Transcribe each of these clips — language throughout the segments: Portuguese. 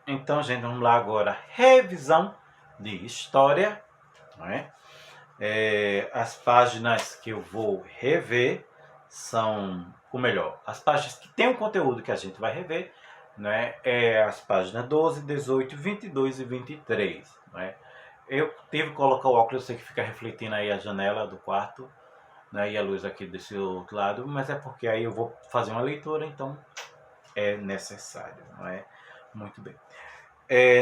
Então, gente, vamos lá agora. Revisão de história. Não é? As páginas que eu vou rever são, ou melhor, as páginas que tem o conteúdo que a gente vai rever, né? As páginas 12, 18, 22 e 23. Não é? Eu tive que colocar o óculos, eu sei que fica refletindo aí a janela do quarto, né? E a luz aqui desse outro lado, mas é porque aí eu vou fazer uma leitura, então é necessário, não é? Muito bem.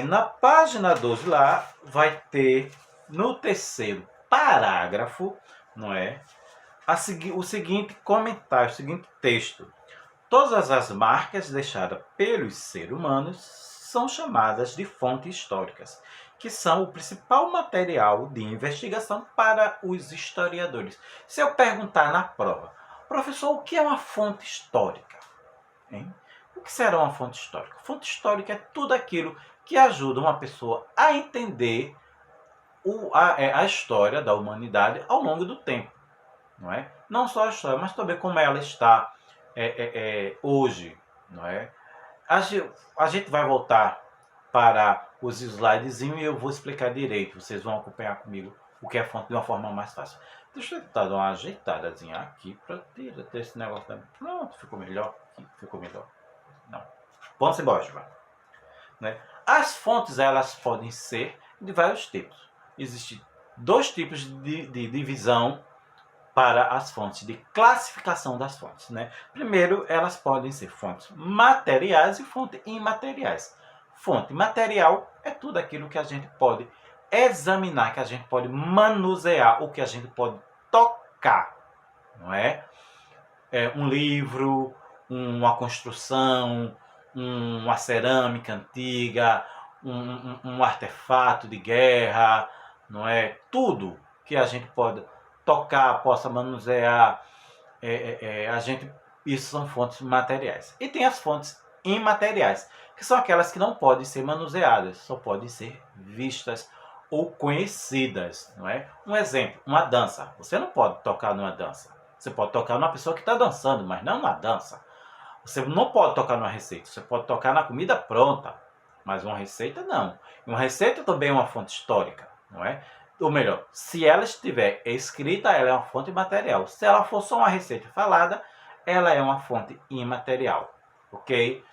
Na página 12 lá vai ter no terceiro parágrafo, não é? O seguinte comentário, o seguinte texto. Todas as marcas deixadas pelos seres humanos são chamadas de fontes históricas, que são o principal material de investigação para os historiadores. Se eu perguntar na prova, professor, o que é uma fonte histórica? Hein? O que será uma fonte histórica? Fonte histórica é tudo aquilo que ajuda uma pessoa a entender a história da humanidade ao longo do tempo. Não é? Não só a história, mas também como ela está hoje. Não é? A gente vai voltar para os slidezinhos e eu vou explicar direito. Vocês vão acompanhar comigo o que é fonte de uma forma mais fácil. Deixa eu tentar dar uma ajeitadazinha aqui para ter esse negócio também. Pronto, ficou melhor. Ficou melhor. Não. Vamos embora, João. Né? As fontes elas podem ser de vários tipos. Existem dois tipos de divisão para as fontes, de classificação das fontes. Né? Primeiro, elas podem ser fontes materiais e fontes imateriais. Fonte material é tudo aquilo que a gente pode examinar, que a gente pode manusear, o que a gente pode tocar. Não é? Um livro, uma construção, uma cerâmica antiga, um artefato de guerra, não é? Tudo que a gente pode tocar, possa manusear, isso são fontes materiais. E tem as fontes imateriais, que são aquelas que não podem ser manuseadas, só podem ser vistas ou conhecidas, não é? Um exemplo, uma dança. Você não pode tocar numa dança. Você pode tocar numa pessoa que está dançando, mas não na dança. Você não pode tocar numa receita. Você pode tocar na comida pronta, mas uma receita não. Uma receita também é uma fonte histórica, não é? Ou melhor, se ela estiver escrita, ela é uma fonte material. Se ela for só uma receita falada, ela é uma fonte imaterial. Ok?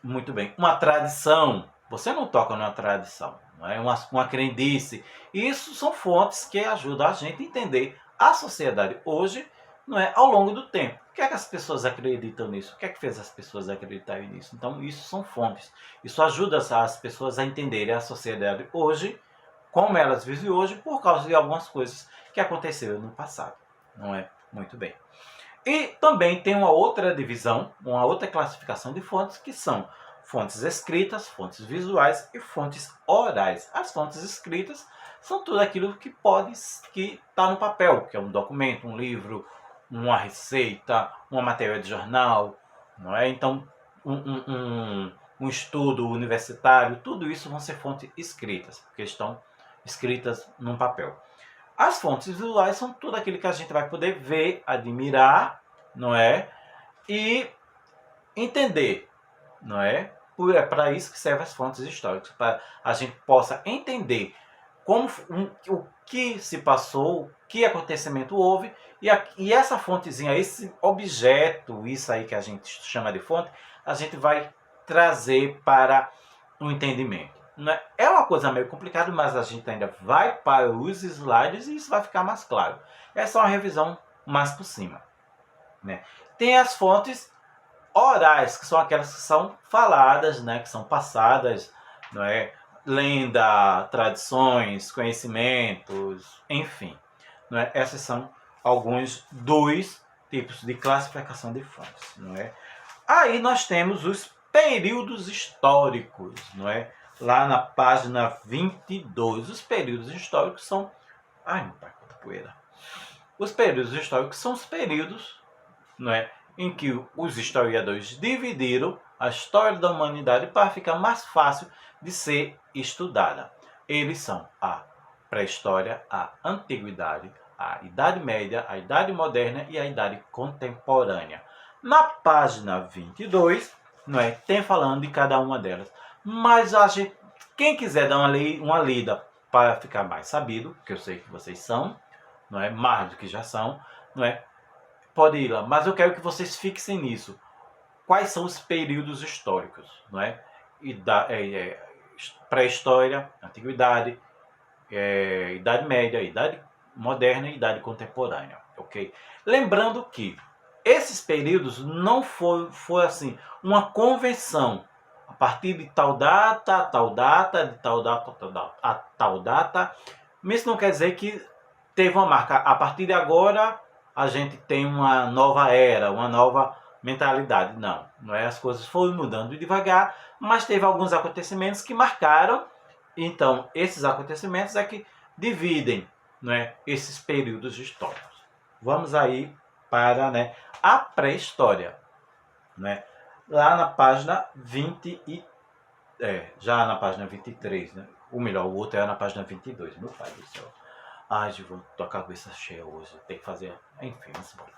Muito bem. Uma tradição. Você não toca numa tradição. Não é? Uma crendice. Isso são fontes que ajudam a gente a entender a sociedade hoje, não é, ao longo do tempo. O que é que as pessoas acreditam nisso? O que é que fez as pessoas acreditarem nisso? Então, isso são fontes. Isso ajuda as pessoas a entenderem a sociedade hoje, como elas vivem hoje, por causa de algumas coisas que aconteceram no passado. Não é? Muito bem. E também tem uma outra divisão, uma outra classificação de fontes, que são fontes escritas, fontes visuais e fontes orais. As fontes escritas são tudo aquilo que está no papel, que é um documento, um livro, uma receita, uma matéria de jornal, não é? Então, um estudo universitário, tudo isso vão ser fontes escritas, porque estão escritas num papel. As fontes visuais são tudo aquilo que a gente vai poder ver, admirar, não é? E entender, não é? É para isso que servem as fontes históricas, para a gente possa entender o que se passou, que acontecimento houve, e essa fontezinha, esse objeto, isso aí que a gente chama de fonte, a gente vai trazer para o entendimento. É uma coisa meio complicada, mas a gente ainda vai para os slides e isso vai ficar mais claro. Essa é uma revisão mais por cima. Né? Tem as fontes orais, que são aquelas que são faladas, né? Que são passadas, não é? Lenda, tradições, conhecimentos, enfim. Não é? Esses são alguns dos tipos de classificação de fontes. Não é? Aí nós temos os períodos históricos, não é? Lá na página 22. Os períodos históricos são... Ai, meu pai, quanta poeira. Os períodos históricos são os períodos, não é, em que os historiadores dividiram a história da humanidade para ficar mais fácil de ser estudada. Eles são a pré-história, a antiguidade, a Idade Média, a Idade Moderna e a Idade Contemporânea. Na página 22, não é, tem falando de cada uma delas. Mas quem quiser dar uma lida para ficar mais sabido, que eu sei que vocês são, não é? Mais do que já são, não é? Pode ir lá, mas eu quero que vocês fixem nisso. Quais são os períodos históricos, não é? Pré-história, antiguidade, idade média, idade moderna e idade contemporânea, ok? Lembrando que esses períodos não foi assim uma convenção a partir de tal data, tal data, de tal data, a tal data. Mas isso não quer dizer que teve uma marca. A partir de agora a gente tem uma nova era, uma nova mentalidade. Não, não é. As coisas foram mudando devagar, mas teve alguns acontecimentos que marcaram. Então, esses acontecimentos é que dividem, não é, esses períodos históricos. Vamos aí para, né, a pré-história, né? Lá na página 20 já na página 23, né? Ou melhor, o outro é na página 22, meu pai do céu. Ai, Gil, tô com a cabeça cheia hoje, tem que fazer, enfim, vamos embora.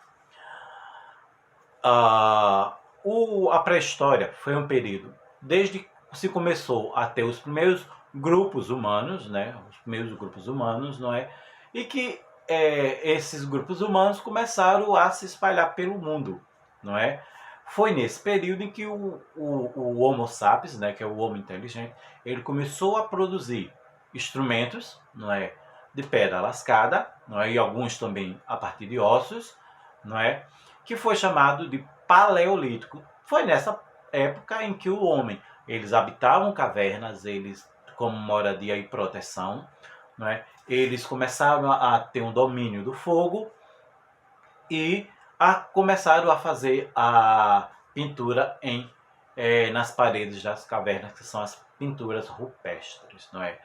A pré-história foi um período desde que se começou a ter os primeiros grupos humanos, né? Os primeiros grupos humanos, não é? E que esses grupos humanos começaram a se espalhar pelo mundo, não é? Foi nesse período em que o Homo sapiens, né, que é o homem inteligente, ele começou a produzir instrumentos, não é, de pedra lascada, não é, e alguns também a partir de ossos, não é, que foi chamado de Paleolítico. Foi nessa época em que o homem, eles habitavam cavernas, eles como moradia e proteção, não é, eles começaram a ter um domínio do fogo e começaram a fazer a pintura nas paredes das cavernas, que são as pinturas rupestres, não é?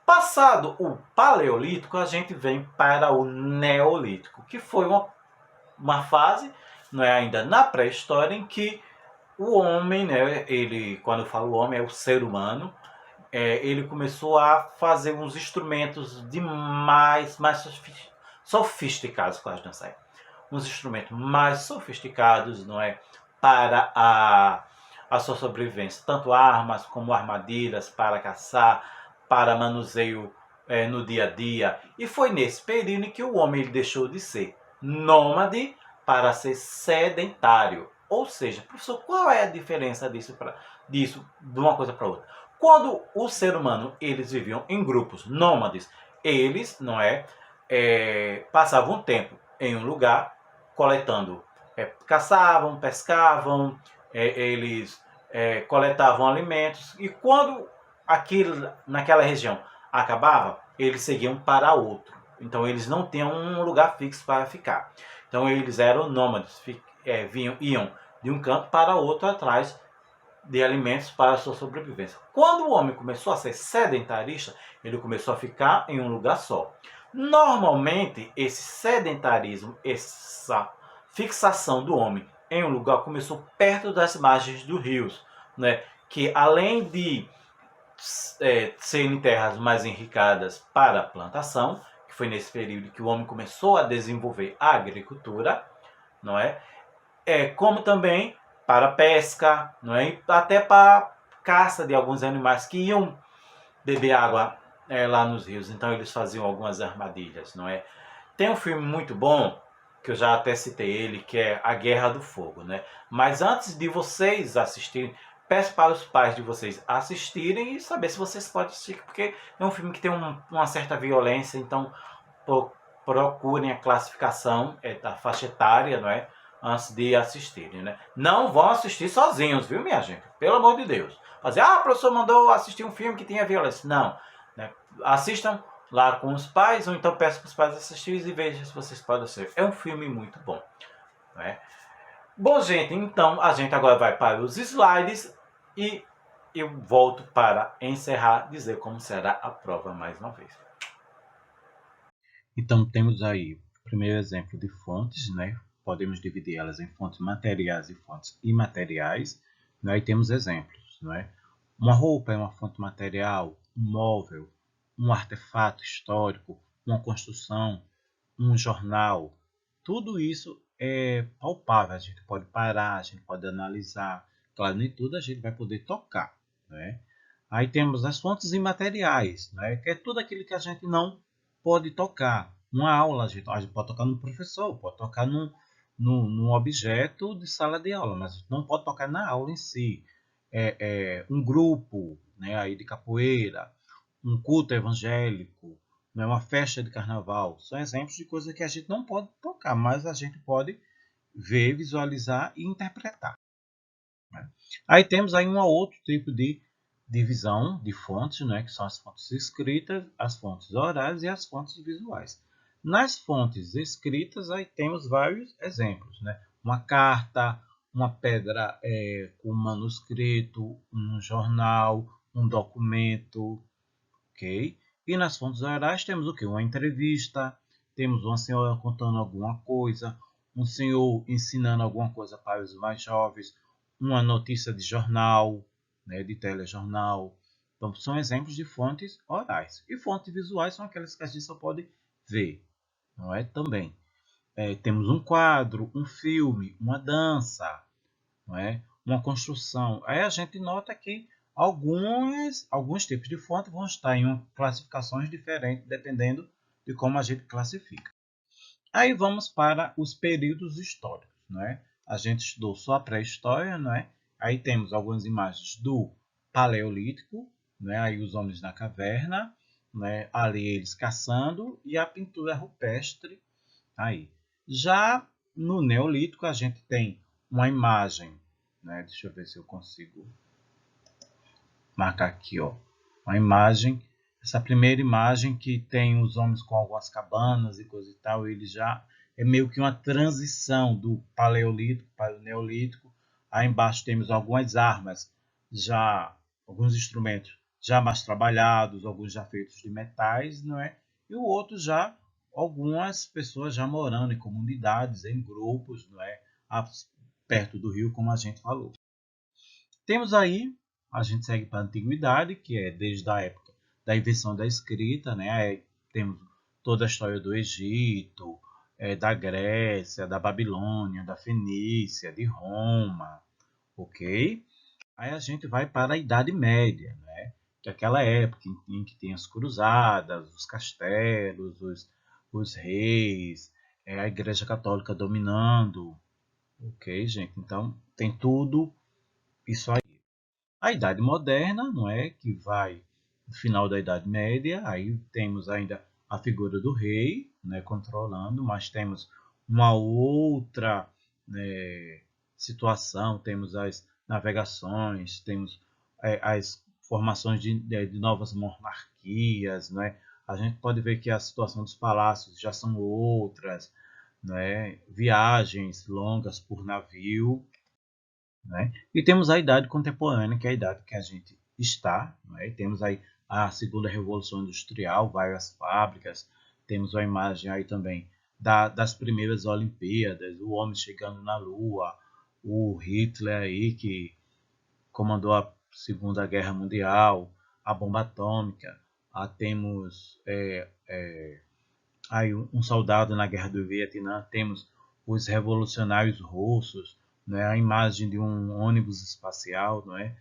Passado o Paleolítico, a gente vem para o Neolítico, que foi uma fase, não é, ainda na pré-história, em que o homem, né, ele, quando eu falo homem, é o ser humano, ele começou a fazer uns instrumentos de mais sofisticados, quase não sei, uns instrumentos mais sofisticados, não é, para a sua sobrevivência, tanto armas como armadilhas para caçar, para manuseio no dia a dia. E foi nesse período em que o homem ele deixou de ser nômade para ser sedentário. Ou seja, professor, qual é a diferença disso de uma coisa para outra? Quando o ser humano eles viviam em grupos nômades, eles passavam um tempo em um lugar coletando, caçavam, pescavam, eles coletavam alimentos e quando aquilo naquela região acabava, eles seguiam para outro. Então eles não tinham um lugar fixo para ficar. Então eles eram nômades, iam de um canto para outro atrás de alimentos para a sua sobrevivência. Quando o homem começou a ser sedentarista, ele começou a ficar em um lugar só. Normalmente, esse sedentarismo, essa fixação do homem em um lugar começou perto das margens dos rios, né? Que além de serem terras mais enricadas para a plantação, que foi nesse período que o homem começou a desenvolver a agricultura, não é? Como também para pesca, não é? E até para caça de alguns animais que iam beber água lá nos rios. Então eles faziam algumas armadilhas, não é? Tem um filme muito bom que eu já até citei ele, que é A Guerra do Fogo, né? Mas antes de vocês assistirem, peço para os pais de vocês assistirem e saber se vocês podem assistir, porque é um filme que tem uma certa violência, então procurem a classificação da faixa etária, não é? Antes de assistirem, né? Não vão assistir sozinhos, viu, minha gente? Pelo amor de Deus. Fazer, o professor mandou assistir um filme que tinha violência. Não. Né? Assistam lá com os pais, ou então peço para os pais assistirem e vejam se vocês podem assistir. É um filme muito bom. Né? Bom, gente, então a gente agora vai para os slides e eu volto para encerrar, dizer como será a prova mais uma vez. Então temos aí o primeiro exemplo de fontes, né? Podemos dividir elas em fontes materiais e fontes imateriais. Né? E temos exemplos. Né? Uma roupa é uma fonte material, um móvel, um artefato histórico, uma construção, um jornal. Tudo isso é palpável, a gente pode parar, a gente pode analisar. Claro, nem tudo a gente vai poder tocar. Né? Aí temos as fontes imateriais, né? Que é tudo aquilo que a gente não pode tocar. Uma aula, a gente pode tocar no professor, pode tocar num objeto de sala de aula, mas a gente não pode tocar na aula em si. Um grupo, né, aí de capoeira, um culto evangélico, né, uma festa de carnaval. São exemplos de coisas que a gente não pode tocar, mas a gente pode ver, visualizar e interpretar. Né? Aí temos aí um outro tipo de divisão de fontes, né, que são as fontes escritas, as fontes orais e as fontes visuais. Nas fontes escritas, aí temos vários exemplos, né? Uma carta, uma pedra com manuscrito, um jornal, um documento, ok? E nas fontes orais temos o que? Uma entrevista, temos uma senhora contando alguma coisa, um senhor ensinando alguma coisa para os mais jovens, uma notícia de jornal, né, de telejornal. Então, são exemplos de fontes orais. E fontes visuais são aquelas que a gente só pode ver, não é? Também. Temos um quadro, um filme, uma dança, não é? Uma construção. Aí a gente nota que alguns tipos de fonte vão estar em classificações diferentes, dependendo de como a gente classifica. Aí vamos para os períodos históricos. Né? A gente estudou só a pré-história, né? Aí temos algumas imagens do Paleolítico, né? Aí os homens na caverna, né? Ali eles caçando, e a pintura rupestre aí. Já no Neolítico a gente tem uma imagem, né? Deixa eu ver se eu consigo marcar aqui, ó. Uma imagem, essa primeira imagem que tem os homens com algumas cabanas e coisa e tal, ele já é meio que uma transição do Paleolítico para o Neolítico. Aí embaixo temos algumas armas, já alguns instrumentos já mais trabalhados, alguns já feitos de metais, não é? E o outro já algumas pessoas já morando em comunidades, em grupos, não é? Perto do rio, como a gente falou. Temos aí, a gente segue para a antiguidade, que é desde a época da invenção da escrita, né? Aí temos toda a história do Egito, da Grécia, da Babilônia, da Fenícia, de Roma, ok? Aí a gente vai para a Idade Média, né? Que é aquela época em que tem as cruzadas, os castelos, os reis, a Igreja Católica dominando, ok, gente? Então tem tudo isso aí. A Idade Moderna, não é, que vai no final da Idade Média, aí temos ainda a figura do rei, né, controlando, mas temos uma outra, né, situação, temos as navegações, temos as formações de novas monarquias, né? A gente pode ver que a situação dos palácios já são outras, né? Viagens longas por navio, né? E temos a idade contemporânea, que é a idade que a gente está. Né? E temos aí a segunda revolução industrial, várias fábricas. Temos a imagem aí também das primeiras Olimpíadas, o homem chegando na Lua, o Hitler aí que comandou a Segunda Guerra Mundial, a bomba atômica. Temos aí um soldado na Guerra do Vietnã, temos os revolucionários russos, né, a imagem de um ônibus espacial, não é?